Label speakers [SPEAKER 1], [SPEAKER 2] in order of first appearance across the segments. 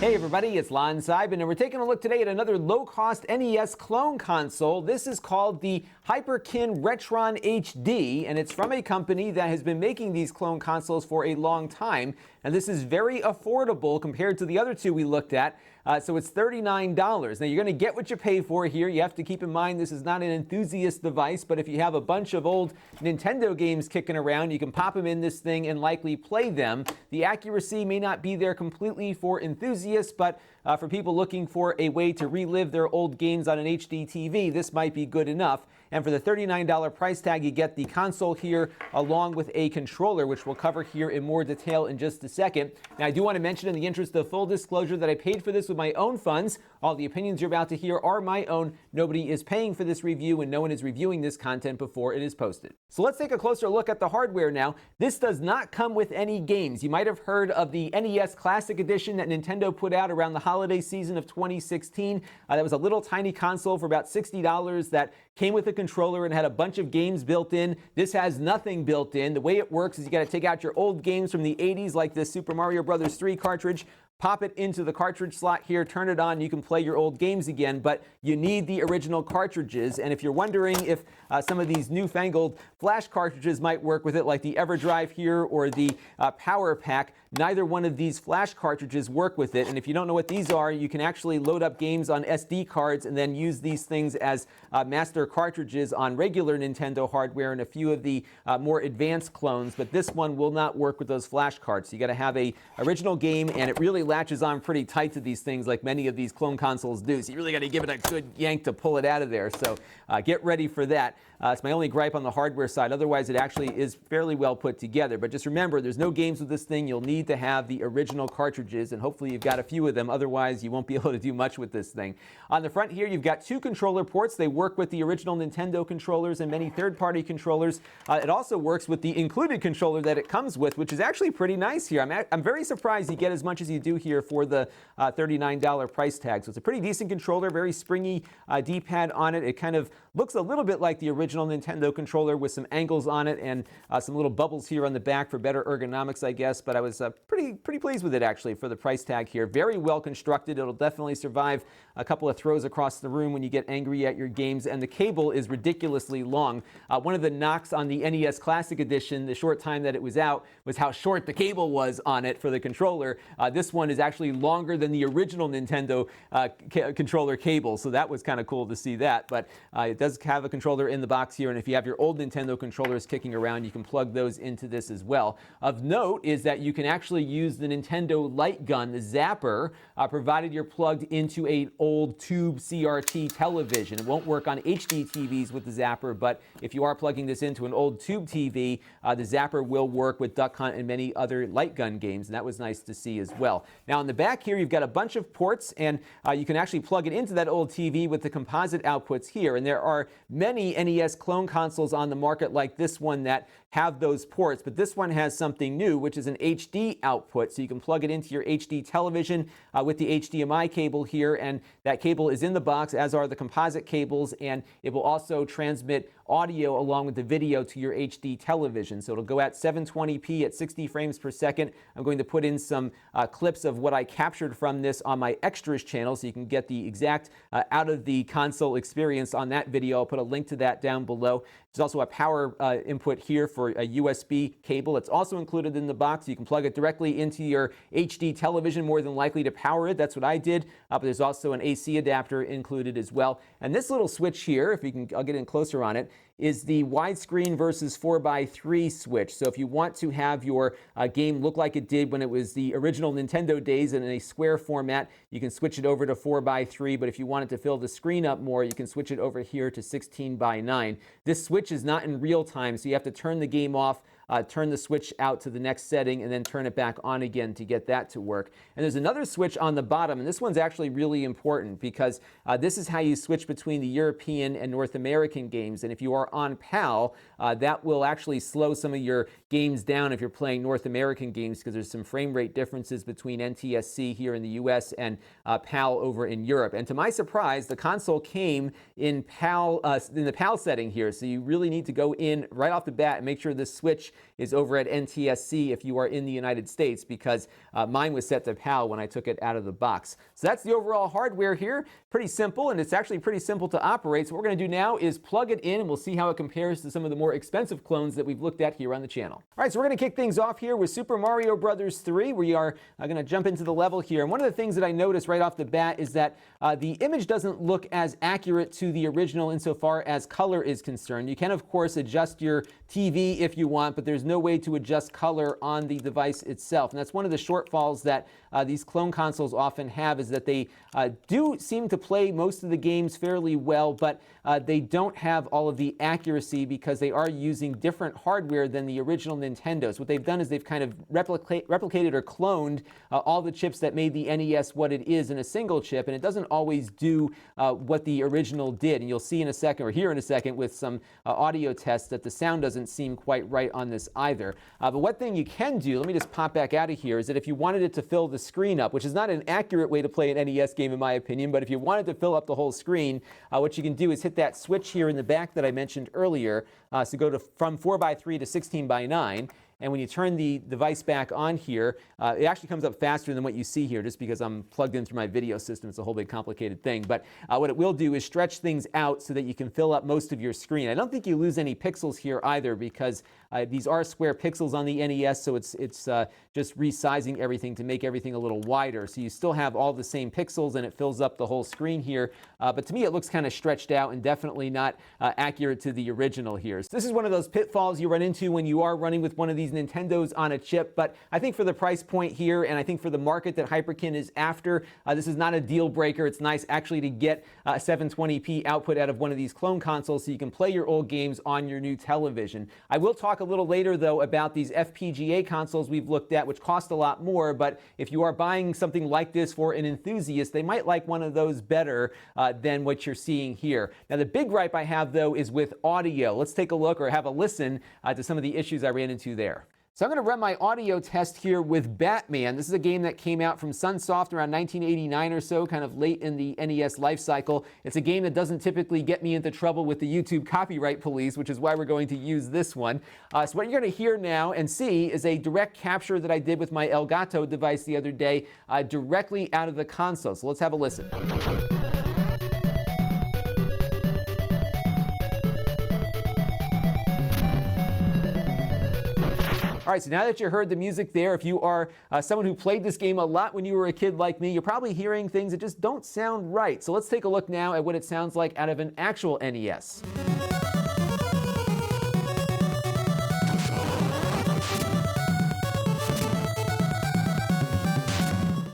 [SPEAKER 1] Hey everybody, it's Lon.TV, and we're taking a look today at another low-cost NES clone console. This is called the Hyperkin RetroN HD, and it's from a company that has been making these clone consoles for a long time. And this is very affordable compared to the other two we looked at. So it's $39. Now you're going to get what you pay for here. You have to keep in mind this is not an enthusiast device, but if you have a bunch of old Nintendo games kicking around, you can pop them in this thing and likely play them. The accuracy may not be there completely for enthusiasts, but for people looking for a way to relive their old games on an HD TV, this might be good enough. And for the $39 price tag, you get the console here along with a controller, which we'll cover here in more detail in just a second. Now, I do want to mention in the interest of full disclosure that I paid for this with my own funds. All the opinions you're about to hear are my own. Nobody is paying for this review, and no one is reviewing this content before it is posted. So let's take a closer look at the hardware now. This does not come with any games. You might have heard of the NES Classic Edition that Nintendo put out around the holiday season of 2016. That was a little tiny console for about $60 that came with a controller and had a bunch of games built in. This has nothing built in. The way it works is you got to take out your old games from the 80s, like this Super Mario Bros. 3 cartridge, pop it into the cartridge slot here, turn it on, you can play your old games again, but you need the original cartridges. And if you're wondering if some of these newfangled flash cartridges might work with it, like the EverDrive here or the Power Pack, neither one of these flash cartridges work with it. And if you don't know what these are, you can actually load up games on SD cards and then use these things as master cartridges on regular Nintendo hardware and a few of the more advanced clones, but this one will not work with those flash cards. So you got to have a original game, and it really latches on pretty tight to these things like many of these clone consoles do. So you really got to give it a good yank to pull it out of there. So get ready for that. It's my only gripe on the hardware side. Otherwise, it actually is fairly well put together. But just remember, there's no games with this thing. You'll need to have the original cartridges, and hopefully you've got a few of them. Otherwise, you won't be able to do much with this thing. On the front here, you've got two controller ports. They work with the original Nintendo controllers and many third-party controllers. It also works with the included controller that it comes with, which is actually pretty nice here. I'm very surprised you get as much as you do here for the $39 price tag. So it's a pretty decent controller, very springy D-pad on it. It kind of looks a little bit like the original Nintendo controller with some angles on it and some little bubbles here on the back for better ergonomics, I guess. But I was pretty pleased with it, actually, for the price tag here. Very well constructed. It'll definitely survive a couple of throws across the room when you get angry at your games. And the cable is ridiculously long. One of the knocks on the NES Classic Edition, the short time that it was out, was how short the cable was on it for the controller. This one is actually longer than the original Nintendo controller cable, so that was kind of cool to see that. But it does have a controller in the box here, and if you have your old Nintendo controllers kicking around, you can plug those into this as well. Of note is that you can actually use the Nintendo light gun, the zapper, provided you're plugged into an old tube CRT television. It won't work on HD TVs with the zapper, but if you are plugging this into an old tube TV, the zapper will work with Duck Hunt and many other light gun games, and that was nice to see as well. Now on the back here, you've got a bunch of ports, and you can actually plug it into that old TV with the composite outputs here. And there are many NES clone consoles on the market like this one that have those ports, but this one has something new, which is an HD output. So you can plug it into your HD television with the HDMI cable here, and that cable is in the box, as are the composite cables, and it will also transmit audio along with the video to your HD television. So it'll go at 720p at 60 frames per second. I'm going to put in some clips of what I captured from this on my extras channel so you can get the exact out of the console experience on that video. I'll put a link to that down below. There's also a power input here for a USB cable. It's also included in the box. You can plug it directly into your HD television, more than likely to power it. That's what I did. But there's also an AC adapter included as well. And this little switch here, if you can, I'll get in closer on it, is the widescreen versus 4:3 switch. So if you want to have your game look like it did when it was the original Nintendo days in a square format, you can switch it over to 4:3. But if you want it to fill the screen up more, you can switch it over here to 16:9. This switch is not in real time, so you have to turn the game off, turn the switch out to the next setting, and then turn it back on again to get that to work. And there's another switch on the bottom, and this one's actually really important because this is how you switch between the European and North American games. And if you are on PAL, that will actually slow some of your games down if you're playing North American games, because there's some frame rate differences between NTSC here in the US and PAL over in Europe. And to my surprise, the console came in PAL in the PAL setting here, so you really need to go in right off the bat and make sure this switch is over at NTSC if you are in the United States, because mine was set to PAL when I took it out of the box. So that's the overall hardware here. Pretty simple, and it's actually pretty simple to operate. So what we're going to do now is plug it in, and we'll see how it compares to some of the more expensive clones that we've looked at here on the channel. All right, so we're going to kick things off here with Super Mario Bros. 3. We are going to jump into the level here. And one of the things that I noticed right off the bat is that the image doesn't look as accurate to the original insofar as color is concerned. You can, of course, adjust your TV if you want, but there's no way to adjust color on the device itself. And that's one of the shortfalls that these clone consoles often have, is that they do seem to play most of the games fairly well, but they don't have all of the accuracy because they are using different hardware than the original Nintendos. What they've done is they've kind of replicated or cloned all the chips that made the NES what it is in a single chip, and it doesn't always do what the original did. And you'll see in a second, or hear in a second with some audio tests, that the sound doesn't seem quite right on this either. But one thing you can do, let me just pop back out of here, is that if you wanted it to fill the screen up, which is not an accurate way to play an NES game in my opinion, but if you wanted to fill up the whole screen, what you can do is hit that switch here in the back that I mentioned earlier. So go from 4:3 to 16:9. And when you turn the device back on here, it actually comes up faster than what you see here, just because I'm plugged in through my video system. It's a whole big complicated thing. But what it will do is stretch things out so that you can fill up most of your screen. I don't think you lose any pixels here either, because these are square pixels on the NES, so it's just resizing everything to make everything a little wider. So you still have all the same pixels, and it fills up the whole screen here. But to me, it looks kind of stretched out and definitely not accurate to the original here. So this is one of those pitfalls you run into when you are running with one of these Nintendos on a chip. But I think for the price point here, and I think for the market that Hyperkin is after, this is not a deal breaker. It's nice actually to get a 720p output out of one of these clone consoles so you can play your old games on your new television. I will talk a little later though about these FPGA consoles we've looked at, which cost a lot more, but if you are buying something like this for an enthusiast, they might like one of those better than what you're seeing here. Now the big gripe I have though is with audio. Let's take a look, or have a listen to some of the issues I ran into there. So I'm going to run my audio test here with Batman. This is a game that came out from Sunsoft around 1989 or so, kind of late in the NES life cycle. It's a game that doesn't typically get me into trouble with the YouTube copyright police, which is why we're going to use this one. So what you're going to hear now and see is a direct capture that I did with my Elgato device the other day, directly out of the console. So let's have a listen. All right, so now that you heard the music there, if you are someone who played this game a lot when you were a kid like me, you're probably hearing things that just don't sound right. So let's take a look now at what it sounds like out of an actual NES.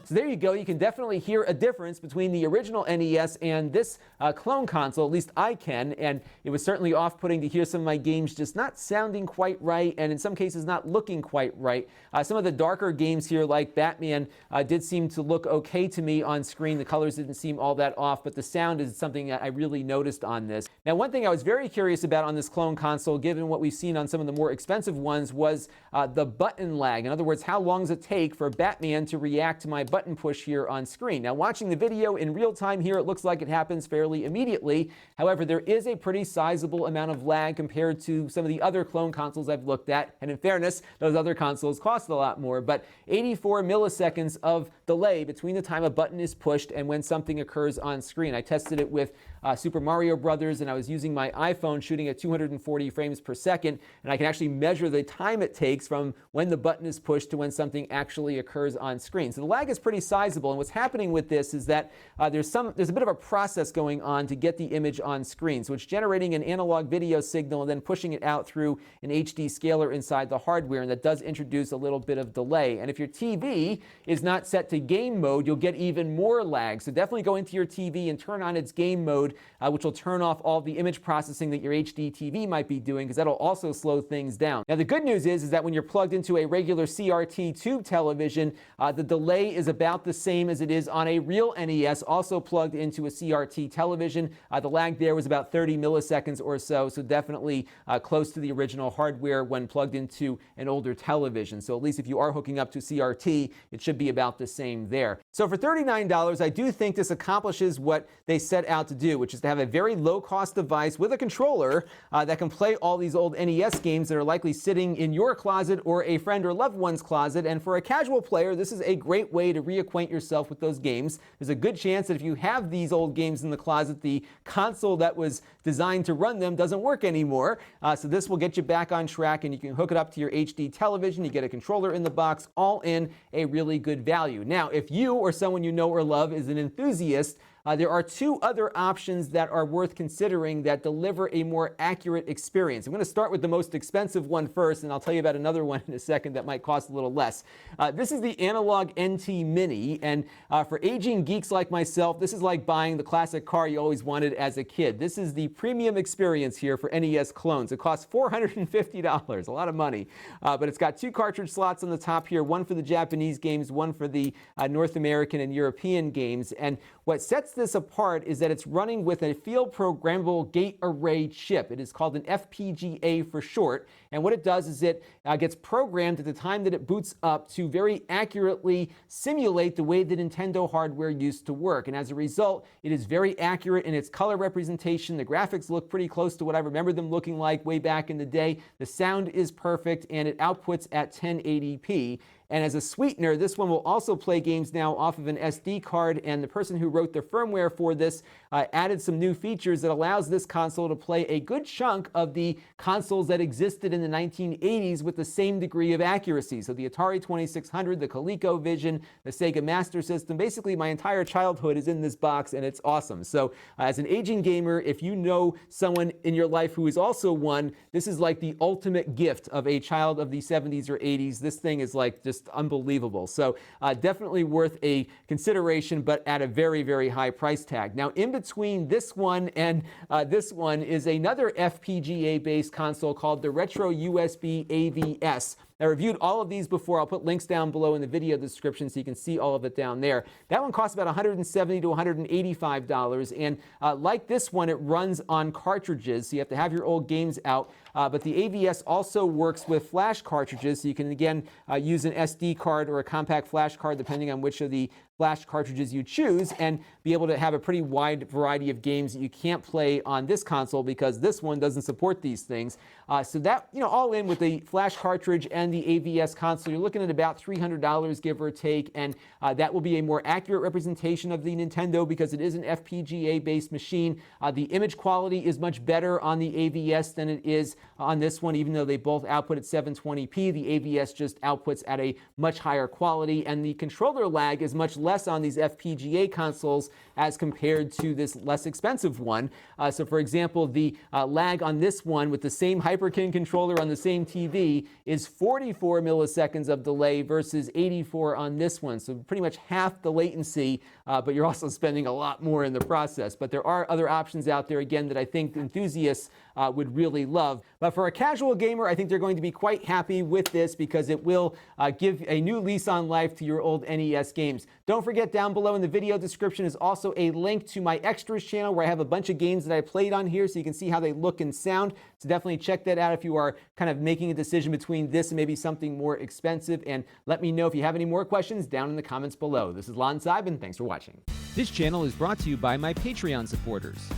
[SPEAKER 1] So there you go. You can definitely hear a difference between the original NES and this clone console. At least I can. And it was certainly off-putting to hear some of my games just not sounding quite right, and in some cases not looking quite right. Some of the darker games here, like Batman, did seem to look okay to me on screen. The colors didn't seem all that off, but the sound is something that I really noticed on this. Now, one thing I was very curious about on this clone console, given what we've seen on some of the more expensive ones, was the button lag. In other words, how long does it take for Batman to react to my button push here on screen? Now, watching the video in real time here, it looks like it happens fairly immediately. However, there is a pretty sizable amount of lag compared to some of the other clone consoles I've looked at. And in fairness, those other consoles cost a lot more, but 84 milliseconds of delay between the time a button is pushed and when something occurs on screen. I tested it with Super Mario Brothers, and I was using my iPhone shooting at 240 frames per second, and I can actually measure the time it takes from when the button is pushed to when something actually occurs on screen. So the lag is pretty sizable, and what's happening with this is that there's a bit of a process going on to get the image on screen. So it's generating an analog video signal and then pushing it out through an HD scaler inside the hardware, and that does introduce a little bit of delay. And if your TV is not set to game mode, you'll get even more lag. So definitely go into your TV and turn on its game mode, which will turn off all the image processing that your HD TV might be doing, because that'll also slow things down. Now, the good news is that when you're plugged into a regular CRT tube television, the delay is about the same as it is on a real NES, also plugged into a CRT television. The lag there was about 30 milliseconds or so, so definitely close to the original hardware when plugged into an older television. So at least if you are hooking up to CRT, it should be about the same there. So for $39, I do think this accomplishes what they set out to do, which is to have a very low-cost device with a controller that can play all these old NES games that are likely sitting in your closet or a friend or loved one's closet. And for a casual player, this is a great way to reacquaint yourself with those games. There's a good chance that if you have these old games in the closet, the console that was designed to run them doesn't work anymore. So this will get you back on track, and you can hook it up to your HD television. You get a controller in the box, all in a really good value. Now, if you or someone you know or love is an enthusiast, there are two other options that are worth considering that deliver a more accurate experience. I'm going to start with the most expensive one first, and I'll tell you about another one in a second that might cost a little less. This is the Analogue NT Mini, and for aging geeks like myself, this is like buying the classic car you always wanted as a kid. This is the premium experience here for NES clones. It costs $450, a lot of money, but it's got two cartridge slots on the top here, one for the Japanese games, one for the North American and European games. And what sets this apart is that it's running with a field programmable gate array chip. It is called an FPGA for short, and what it does is it gets programmed at the time that it boots up to very accurately simulate the way that Nintendo hardware used to work. And as a result, it is very accurate in its color representation. The graphics look pretty close to what I remember them looking like way back in the day. The sound is perfect, and it outputs at 1080p. And as a sweetener, this one will also play games now off of an SD card, and the person who wrote the firmware for this added some new features that allows this console to play a good chunk of the consoles that existed in the 1980s with the same degree of accuracy. So the Atari 2600, the ColecoVision, the Sega Master System, basically my entire childhood is in this box, and it's awesome. So as an aging gamer, if you know someone in your life who is also one, this is like the ultimate gift of a child of the 70s or 80s. This thing is like just unbelievable. So definitely worth a consideration, but at a very, very high price tag. Now, in between this one and this one is another FPGA-based console called the RetroUSB AVS. I reviewed all of these before. I'll put links down below in the video description so you can see all of it down there. That one costs about $170 to $185, and like this one, it runs on cartridges, so you have to have your old games out. But the AVS also works with flash cartridges, so you can again use an SD card or a compact flash card, depending on which of the flash cartridges you choose, and be able to have a pretty wide variety of games that you can't play on this console because this one doesn't support these things. So that, all in with the flash cartridge and the AVS console, you're looking at about $300, give or take, and that will be a more accurate representation of the Nintendo because it is an FPGA-based machine. The image quality is much better on the AVS than it is on this one, even though they both output at 720p. The AVS just outputs at a much higher quality, and the controller lag is much less on these FPGA consoles as compared to this less expensive one. So for example, the lag on this one with the same Hyperkin controller on the same TV is 44 milliseconds of delay versus 84 on this one. So pretty much half the latency, but you're also spending a lot more in the process. But there are other options out there, again, that I think enthusiasts would really love. But for a casual gamer, I think they're going to be quite happy with this because it will give a new lease on life to your old NES games. Don't forget, down below in the video description is also a link to my extras channel where I have a bunch of games that I played on here so you can see how they look and sound. So definitely check that out if you are kind of making a decision between this and maybe something more expensive. And let me know if you have any more questions down in the comments below. This is Lon.TV, and thanks for watching.
[SPEAKER 2] This channel is brought to you by my Patreon supporters,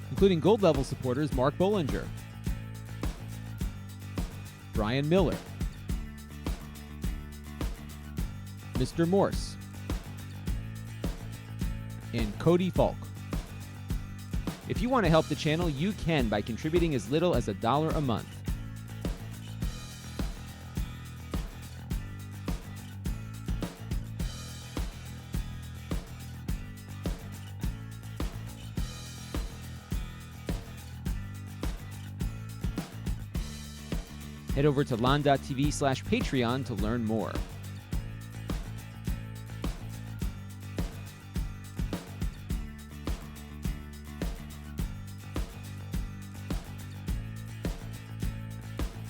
[SPEAKER 2] including gold level supporters Mark Bollinger, Brian Miller, Mr. Morse, and Cody Falk. If you want to help the channel, you can by contributing as little as $1 a month. Head over to Lon.TV/Patreon to learn more.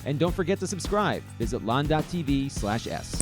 [SPEAKER 2] And don't forget to subscribe. Visit Lon.TV/S.